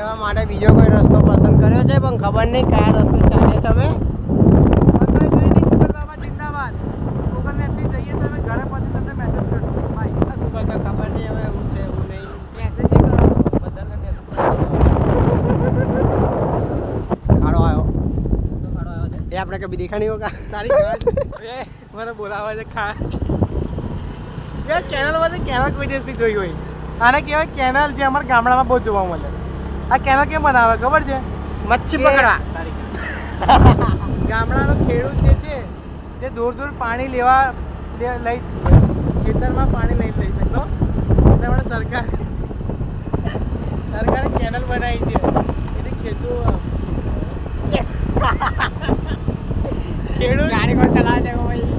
જવા માટે બીજો કોઈ રસ્તો પસંદ કર્યો છે પણ ખબર નહીં કયા રસ્તે ચાલે છે અમે જિંદાબાદ ગૂગલ મેપથી જઈએ તો અમે ઘરે પછી તમને મેસેજ કરશું ભાઈ ગૂગલ પર ખબર નહીં હવે એવું છે એવું નહીં મેસેજ કરો બધાને મેસેજ ખાડો આવ્યો ખાડો આવ્યો છે એ આપણે કभी देखा नहीं होगा તારી એ મને બોલાવે છે ખા યાર કેનલમાંથી કેનલ કોઈ દિવસની જોઈ હોય આને કહેવાય કેનલ જે અમારા ગામડામાં બહુ જોવા મળે આ કેનલ કેમ બનાવે ખબર છે મચ્છી પકડવા ગામડાનો ખેડૂત જે છે તે દૂર દૂર પાણી લેવા લઈ ખેતરમાં પાણી નહીં લઈ શકતો એટલે આપણે સરકારે કેનલ બનાવી છે એટલે ખેડૂત गाड़ी को चला देगा भाई